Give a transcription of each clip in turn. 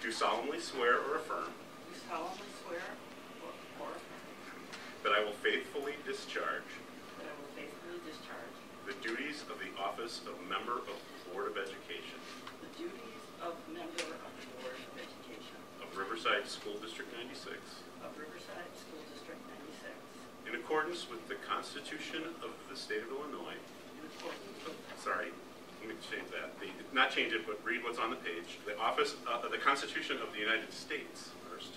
do solemnly swear or affirm do solemnly swear or affirm that I will faithfully discharge the duties of the office of Member of the Board of Education the duties of Member of the Board of Education of Riverside School District 96 of Riverside School District 96 in accordance with the Constitution of the State of Illinois. in accordance with Sorry, let me change that. Not change it, but read what's on the page. The office, the Constitution of the United States first.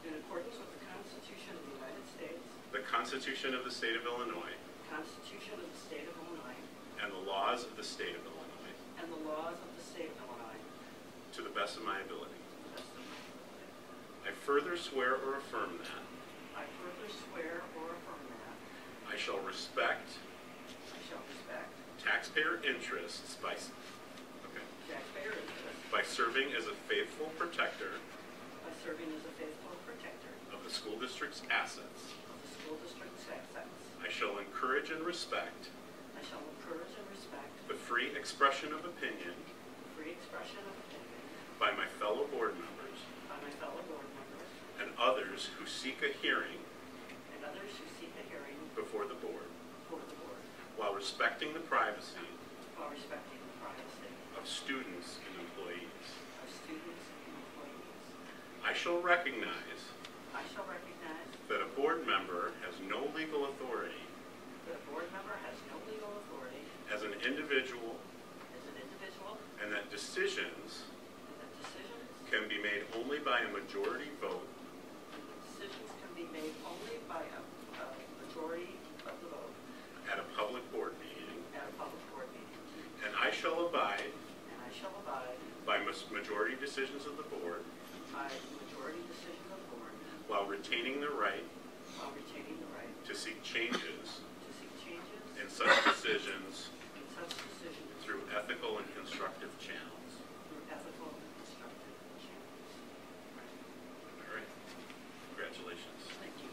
in accordance with the Constitution of the United States, The Constitution of the State of Illinois. the Constitution of the State of Illinois, And the laws of the State of Illinois. and the laws of the State of Illinois, To the best of my ability. to the best of my ability. I further swear or affirm that I further swear or affirm that I shall respect taxpayer interests by taxpayer interests by serving as a faithful protector by serving as a faithful protector of the school district's assets. of the school district's assets. I shall encourage and respect I shall encourage and respect the free expression of opinion free expression of opinion by my fellow board members by my fellow board members and others who seek a hearing and others who seek a hearing before the board, before the board, while respecting the privacy while respecting the privacy of students and employees. of students and employees. I shall recognize I shall recognize that a board member has no legal authority that a board member has no legal authority as an individual as an individual and that decisions and that decisions can be made only by a majority vote decisions can be made only by a majority of the vote at a public board meeting, at a public board meeting. and I shall abide And I shall abide by majority decisions of the board by majority decision of the board while retaining the right while retaining the right to seek changes to seek changes in such decisions in such decisions through ethical and constructive channels. through ethical and constructive channels. All right. Congratulations. Thank you.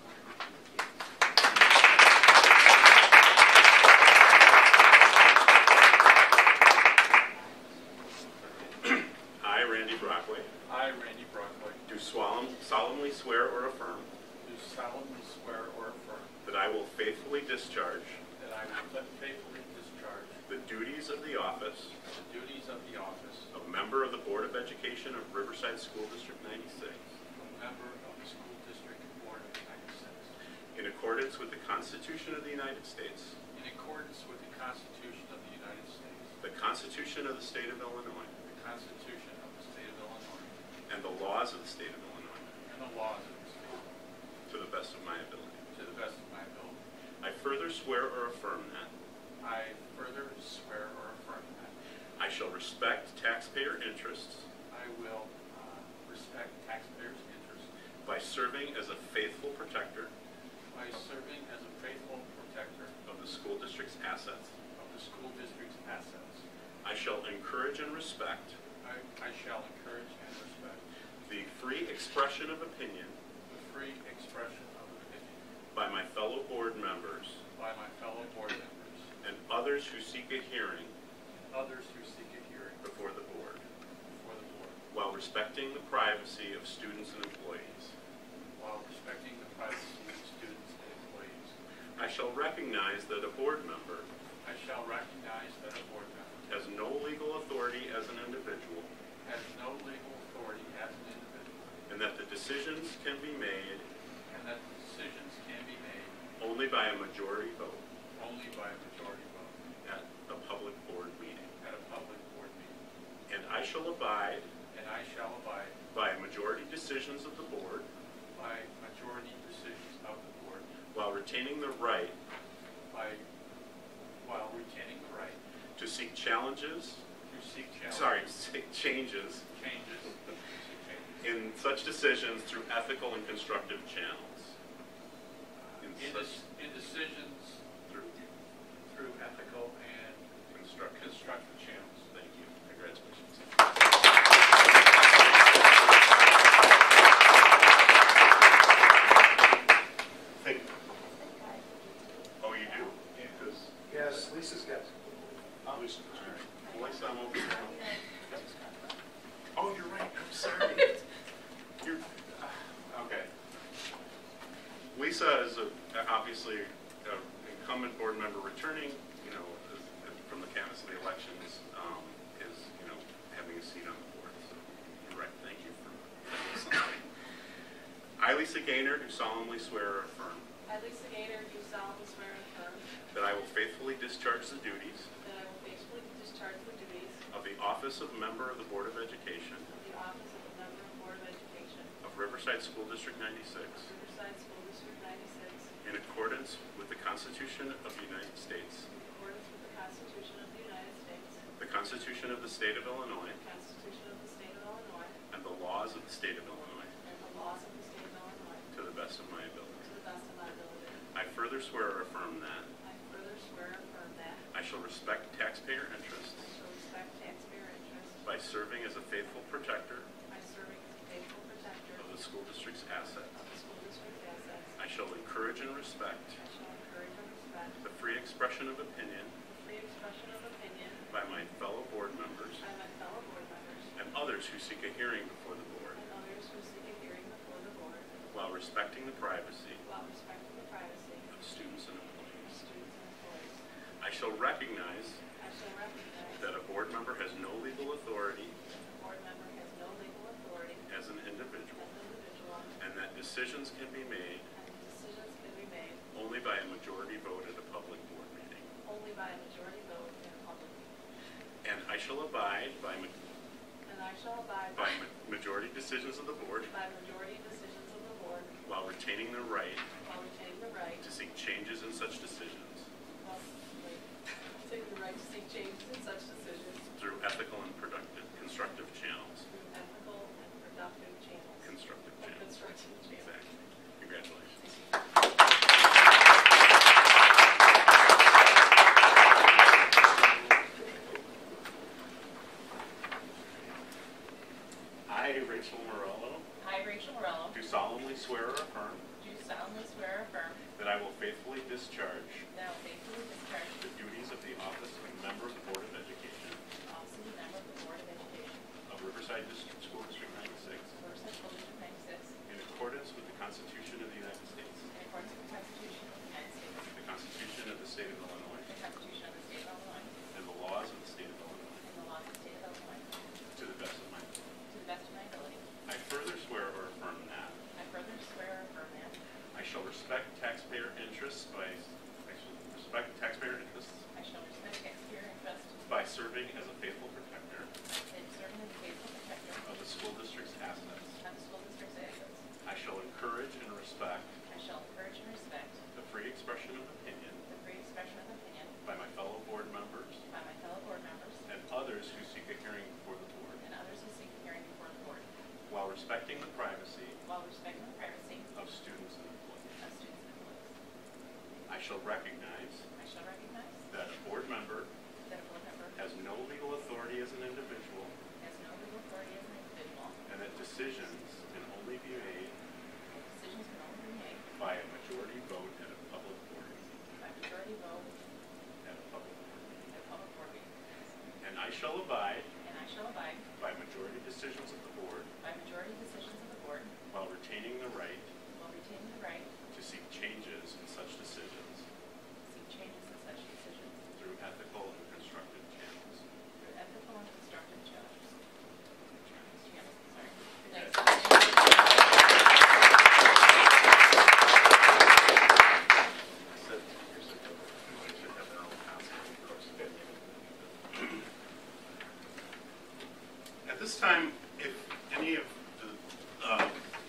I, Randy Brockway, I, Randy Brockway, do solemnly swear or affirm do solemnly swear or affirm that I will faithfully discharge that I will faithfully discharge the duties of the office the duties of the office of Member of the Board of Education of Riverside School District 96 of Member of the School District Board of 96 in accordance with the Constitution of the United States, in accordance with the Constitution of the United States, the Constitution of the State of Illinois, the Constitution of the State of Illinois, and the laws of the State of Illinois, and the laws of the state, to the best of my ability. to the best of my ability. I further swear or affirm that I further swear or affirm that I shall respect taxpayer interests I will respect taxpayers' interests by serving as a faithful protector by serving as a faithful protector of the school district's assets. of the school district's assets. I shall encourage and respect I shall encourage and respect the free expression of opinion the free expression of opinion by my fellow board members by my fellow board members and others who seek a hearing and others who seek a hearing before the board, before the board, while respecting the privacy of students and employees. while respecting the privacy of students and employees. I shall recognize that a board member I shall recognize that a board member has no legal authority as an individual has no legal authority as an individual, and that the decisions can be made and that decisions can be made only by a majority vote only by a majority vote at a public board meeting. at a public board meeting. And I shall abide And I shall abide by majority decisions of the board by majority decisions of the board while retaining the right while retaining the right to seek challenges, to seek changes changes in such decisions through ethical and constructive channels. in decisions through ethical and constructive channels. Thank you. Congratulations. Thank you. Oh, you do? Yes, Lisa's got it. Lisa, I'm over there. Oh, you're right. I'm sorry. obviously, incumbent board member returning, from the canvass of the elections, is, having a seat on the board. So, you're right. Thank you for listening. I, Lisa Gaynor, do solemnly swear or affirm I, Lisa Gaynor, do solemnly swear and affirm that I will faithfully discharge the duties that I will faithfully discharge the duties of the office of member of the Board of Education of the office of a member of the Board of Education of Riverside School District 96 of Riverside School District 96 in accordance with the Constitution of the United States, in accordance with the Constitution of the United States, the Constitution of the State of Illinois, the Constitution of the State of Illinois, and the laws of the State of Illinois, and the laws of the State of Illinois, to the best of my ability. to the best of my ability. I further swear or affirm that I further swear and affirm that I shall respect taxpayer interests I shall respect taxpayer interests by serving as a faithful protector by serving as a faithful protector of the school district's assets. of the school district's assets. I shall encourage and respect I shall encourage and respect the free expression of opinion the free expression of opinion by my fellow board members by my fellow board members and others who seek a hearing before the board, and others who seek a hearing before the board, while respecting the privacy while respecting the privacy of students and of employees. students and employees. I shall recognize I shall recognize that a board member has no legal authority that the board member has no legal authority as an individual, as an individual, and that decisions can be made and decisions can be made only by a majority vote at a public board meeting. only by a majority vote in a public meeting. And I shall abide by And I shall abide majority decisions of the board by majority decisions of the board while retaining the right while retaining the right to seek changes in such decisions while taking the right to seek changes in such decisions through ethical and constructive channels. through ethical and productive channels. Constructive channels. Constructive channels. Exactly. Congratulations. I, Rachel Morello, I, Rachel Morello, do solemnly swear or affirm do solemnly swear or affirm that I will faithfully discharge that I will faithfully discharge the duties of the office of member of the Board of Education the office of a member of the Board of Education of Riverside School District 96 of Riverside School District 96 in accordance with the Constitution of the United States, in accordance with the Constitution of the United States, the Constitution of the State of Illinois, the Constitution of the State of Illinois, and the laws of the State of Illinois, and the laws of the State of Illinois, to the best of my ability. to the best of my ability. I further swear or affirm that I further swear or affirm that I shall respect taxpayer interests by I shall respect taxpayer interests by serving as a faithful protector and serving as a faithful protector of the school district's assets. of the school district's assets. I shall encourage and respect I shall encourage and respect the free expression of opinion the free expression of opinion by my fellow board members by my fellow board members and others who seek a hearing before the board, and others who seek a hearing before the board, while respecting the privacy while respecting the privacy of students and employees. of students and employees. I shall recognize I shall recognize that a board member that a board member has no legal authority as an individual, has no legal authority as an individual, and that decisions can only be made and decisions can only be made by a majority vote at a public board meeting. by majority vote At a public board meeting. at a public board meeting. And I shall abide And I shall abide by majority decisions of the board by majority decisions of the board while retaining the right while retaining the right to seek changes in such decisions to seek changes in such decisions through ethical and constructive channels. through ethical and constructive channels. Sorry. Yes. Thanks. At this time, if any of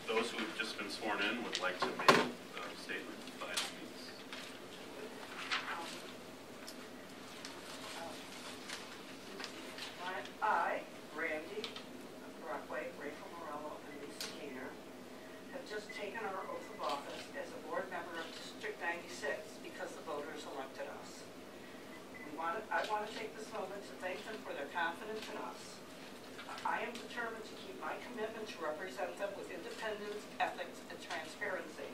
those who have just been sworn in would like to make a statement, by all means. I, Randy Brockway, Rachel Morello, and Lisa Gaynor have just taken our oath of office as a board member of District 96 because the voters elected us. I want to take this moment to thank them for their confidence in us. I am determined to keep my commitment to represent them with independence, ethics, and transparency.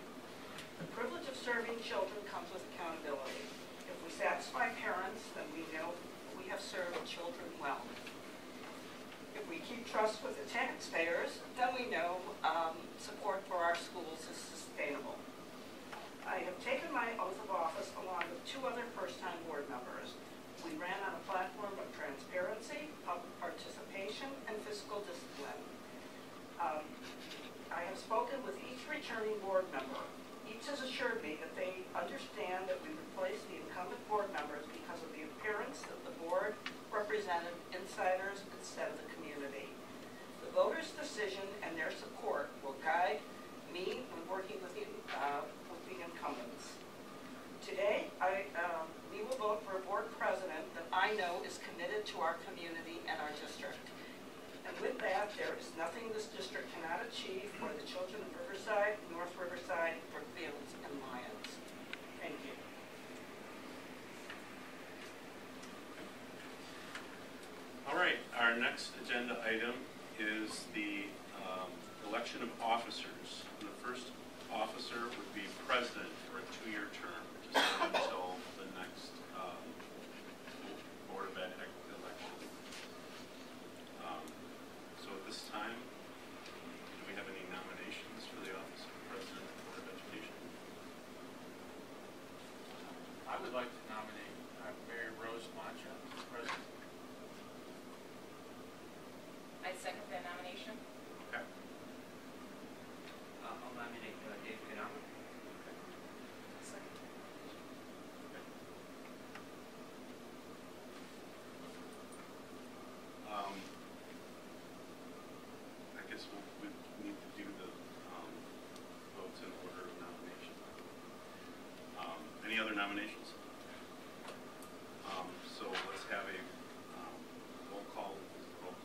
The privilege of serving children comes with accountability. If we satisfy parents, then we know we have served children well. If we keep trust with the taxpayers, then we know support for our schools is sustainable. I have taken my oath of office along with 2 other first-time board members. We ran on a platform of transparency, public participation, and fiscal discipline. I have spoken with each returning board member. Each has assured me that they understand that we replaced the incumbent board members because of the appearance that the board represented insiders instead of the community. The voters' decision and their support will guide me in working with the incumbents. Today, we will vote for a board president that I know is committed to our community and our district. And with that, there is nothing this district cannot achieve for the children of Riverside, North Riverside, Brookfield, and Lyons. Thank you. All right, our next agenda item is the election of officers. And the first officer would be president for a 2-year term to serve until the next Board of Ed election. So at this time, do we have any nominations for the office of president of the Board of Education? I would like to nominate Mary Rose Mancha as president. I second that nomination. Okay. I'll nominate Dave Kadama. I guess we need to do the votes in order of nomination. Any other nominations? So let's have a roll call vote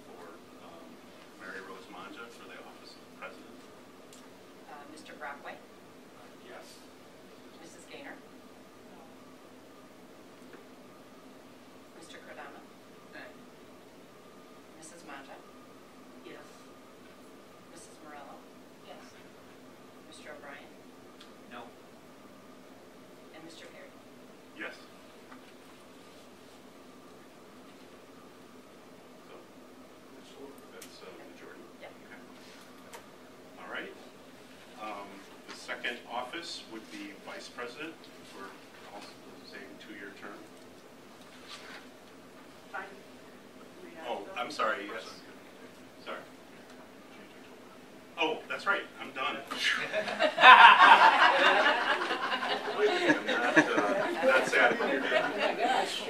for Mary Rose Manja for the office of president. Mr. Brockway, Yes. Mrs. Gaynor, Mr. Kodama, Mrs. Manja, Yes. Mrs. Morello. Yes. Mr. O'Brien, No. and Mr. Perry. Yes. So that's a majority. Yep. Okay. All right. The second office would be vice president for also the same 2-year term. Oh, I'm sorry. Yes. Sorry. Oh, that's right. I'm done. I'm not sad about your day. Oh my gosh.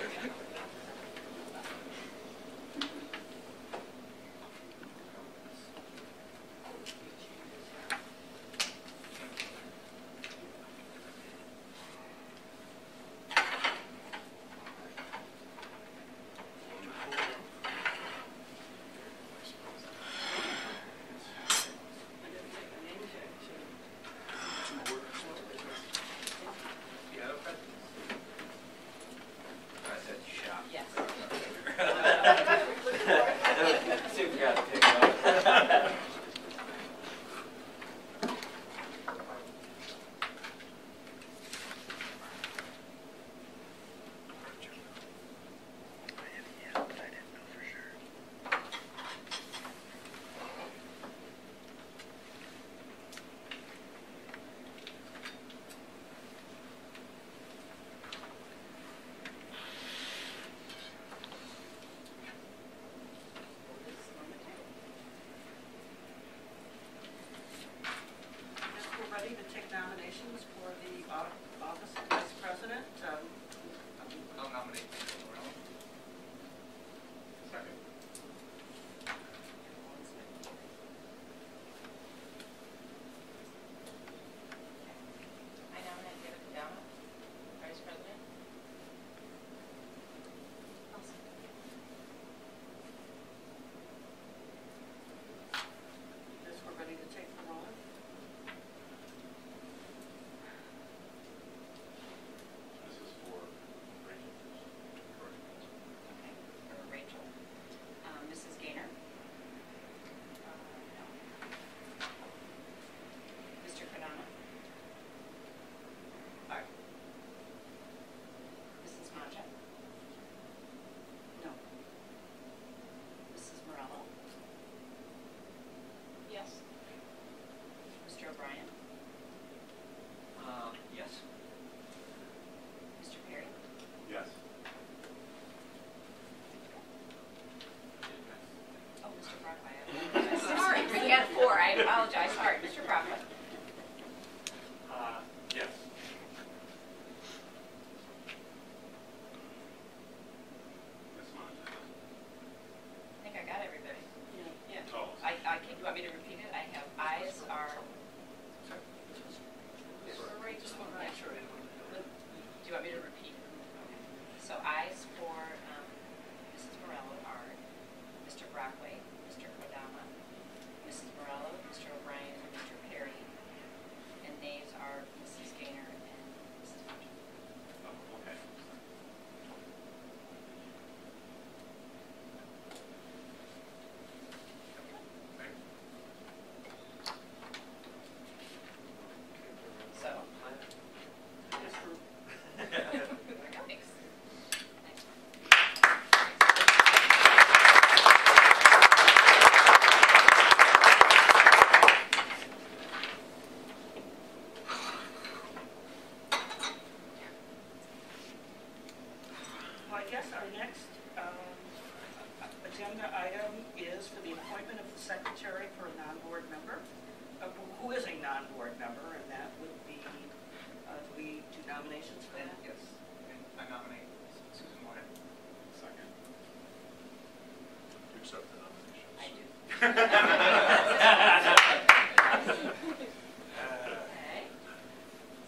I said shop. Yes. See if we got to pick it up. apologize, sorry, Mr. Brockway. Yes. Ms. Monta? I think I got everybody. Yeah. Oh. You want me to repeat it? I have ayes are, Just one, right? do you want me to repeat it? Okay. So ayes for Mrs. Morello are Mr. Brockway, Mr. Kodama, Mrs. Morello, Mr. O'Brien, and Mr. Perry. And nays are Mrs. Gaynor and Mrs. Hodges. Oh, okay. So, thanks. Well, I guess our next agenda item is for the appointment of the secretary for a non-board member, who is a non-board member, and that would be, do we do nominations for that? Yes, I nominate Susan Moore. Second. Do you accept the nomination? I do. Okay.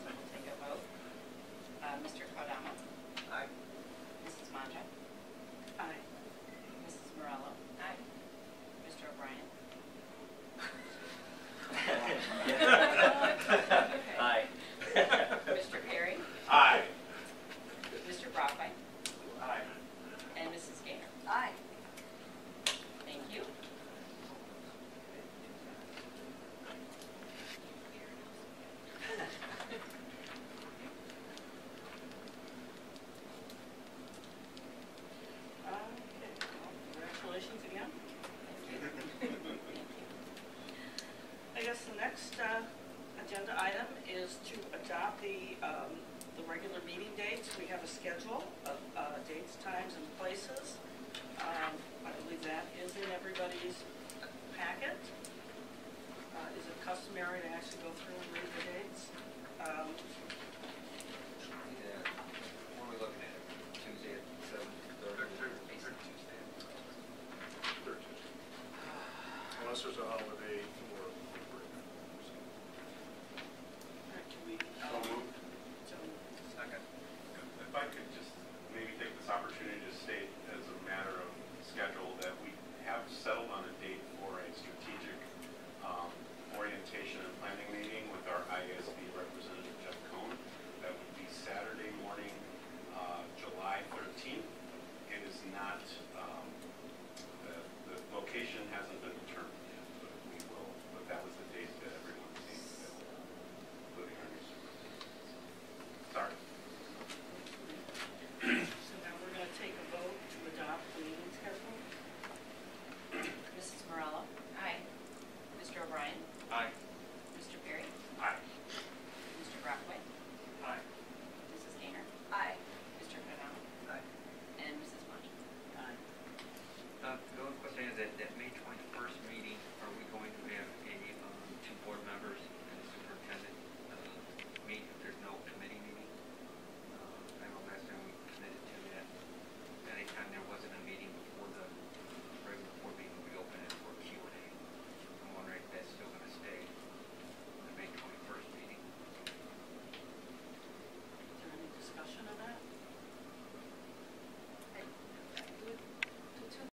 So we'll take a vote. Mr. Kodama, Aye. Mrs. Manja, Aye. Mrs. Morello. Aye. Mr. O'Brien. Aye. Mr. Perry. Aye. Mr. Brockway. Aye. And Mrs. Gaynor. Aye. Thank you. Okay, well, congratulations again. I guess the next agenda item is to adopt the regular meeting dates. We have a schedule of dates, times, and places. I believe that is in everybody's packet. Is it customary to actually go through and read the dates? Yeah. When are we looking at it? Tuesday at 7:30? Tuesday. Unless there's a holiday,